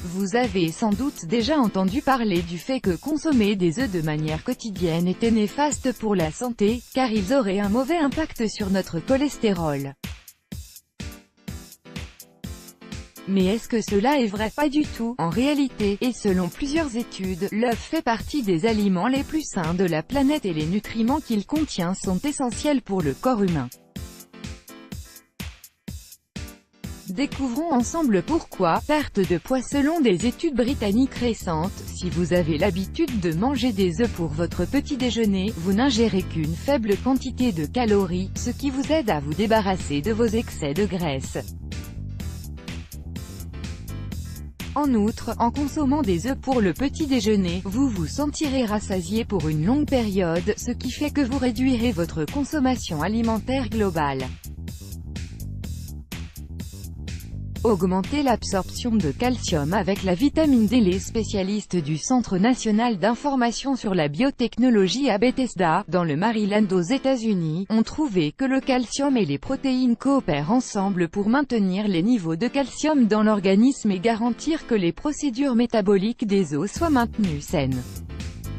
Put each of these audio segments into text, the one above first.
Vous avez sans doute déjà entendu parler du fait que consommer des œufs de manière quotidienne était néfaste pour la santé, car ils auraient un mauvais impact sur notre cholestérol. Mais est-ce que cela est vrai? Pas du tout. En réalité, et selon plusieurs études, l'œuf fait partie des aliments les plus sains de la planète et les nutriments qu'il contient sont essentiels pour le corps humain. Découvrons ensemble pourquoi. Perte de poids. Selon des études britanniques récentes, si vous avez l'habitude de manger des œufs pour votre petit déjeuner, vous n'ingérez qu'une faible quantité de calories, ce qui vous aide à vous débarrasser de vos excès de graisse. En outre, en consommant des œufs pour le petit déjeuner, vous vous sentirez rassasié pour une longue période, ce qui fait que vous réduirez votre consommation alimentaire globale. Augmenter l'absorption de calcium avec la vitamine D. Les spécialistes du Centre national d'information sur la biotechnologie à Bethesda, dans le Maryland aux États-Unis, ont trouvé que le calcium et les protéines coopèrent ensemble pour maintenir les niveaux de calcium dans l'organisme et garantir que les procédures métaboliques des os soient maintenues saines.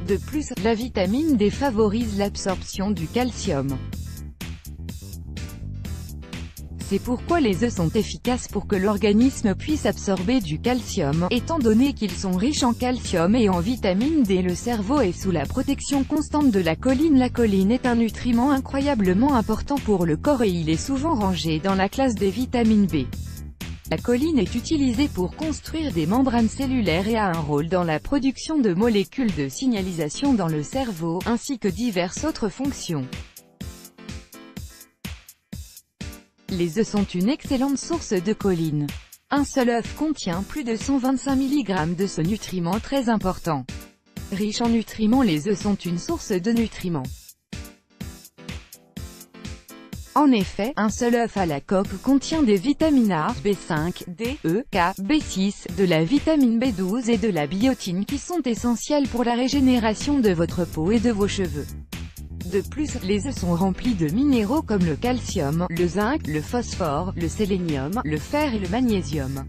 De plus, la vitamine D favorise l'absorption du calcium. C'est pourquoi les œufs sont efficaces pour que l'organisme puisse absorber du calcium, étant donné qu'ils sont riches en calcium et en vitamine D. Le cerveau est sous la protection constante de la choline. La choline est un nutriment incroyablement important pour le corps et il est souvent rangé dans la classe des vitamines B. La choline est utilisée pour construire des membranes cellulaires et a un rôle dans la production de molécules de signalisation dans le cerveau, ainsi que diverses autres fonctions. Les œufs sont une excellente source de choline. Un seul œuf contient plus de 125 mg de ce nutriment très important. Riches en nutriments, les œufs sont une source de nutriments. En effet, un seul œuf à la coque contient des vitamines A, B5, D, E, K, B6, de la vitamine B12 et de la biotine qui sont essentielles pour la régénération de votre peau et de vos cheveux. De plus, les œufs sont remplis de minéraux comme le calcium, le zinc, le phosphore, le sélénium, le fer et le magnésium.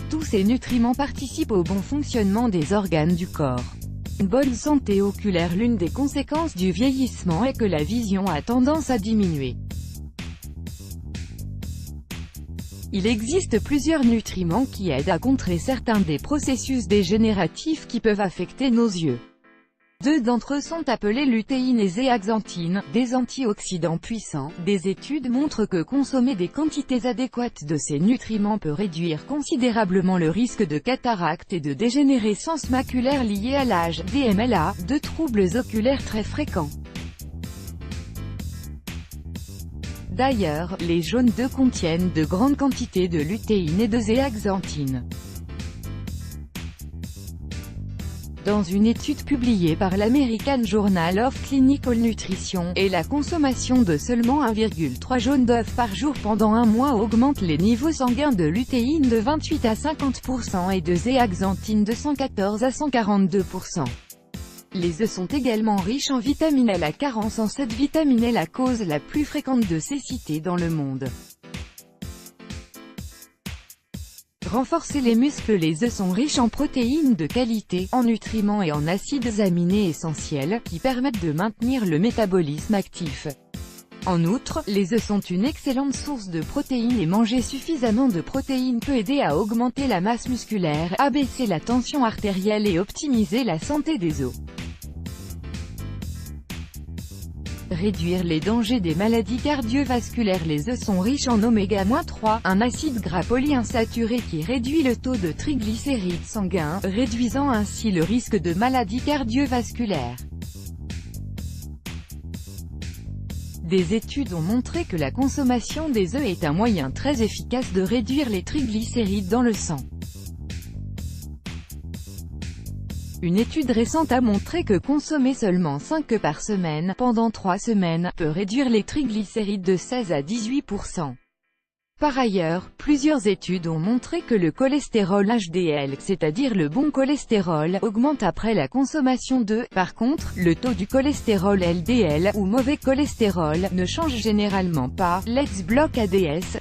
Tous ces nutriments participent au bon fonctionnement des organes du corps. Une bonne santé oculaire. L'une des conséquences du vieillissement est que la vision a tendance à diminuer. Il existe plusieurs nutriments qui aident à contrer certains des processus dégénératifs qui peuvent affecter nos yeux. Deux d'entre eux sont appelés lutéine et zéaxanthine, des antioxydants puissants. Des études montrent que consommer des quantités adéquates de ces nutriments peut réduire considérablement le risque de cataracte et de dégénérescence maculaire liée à l'âge, DMLA, deux troubles oculaires très fréquents. D'ailleurs, les jaunes d'œufs contiennent de grandes quantités de lutéine et de zéaxanthine. Dans une étude publiée par l'American Journal of Clinical Nutrition, la consommation de seulement 1,3 jaune d'œuf par jour pendant un mois augmente les niveaux sanguins de lutéine de 28 à 50% et de zéaxanthine de 114 à 142%. Les œufs sont également riches en vitamine L. La carence en cette vitamine est la cause la plus fréquente de cécité dans le monde. Renforcer les muscles. Les œufs sont riches en protéines de qualité, en nutriments et en acides aminés essentiels, qui permettent de maintenir le métabolisme actif. En outre, les œufs sont une excellente source de protéines et manger suffisamment de protéines peut aider à augmenter la masse musculaire, abaisser la tension artérielle et optimiser la santé des os. Réduire les dangers des maladies cardiovasculaires. Les œufs sont riches en oméga-3, un acide gras polyinsaturé qui réduit le taux de triglycérides sanguins, réduisant ainsi le risque de maladies cardiovasculaires. Des études ont montré que la consommation des œufs est un moyen très efficace de réduire les triglycérides dans le sang. Une étude récente a montré que consommer seulement 5 œufs par semaine, pendant 3 semaines, peut réduire les triglycérides de 16 à 18%. Par ailleurs, plusieurs études ont montré que le cholestérol HDL, c'est-à-dire le bon cholestérol, augmente après la consommation d'œufs. Par contre, le taux du cholestérol LDL, ou mauvais cholestérol, ne change généralement pas. Let's block ADS.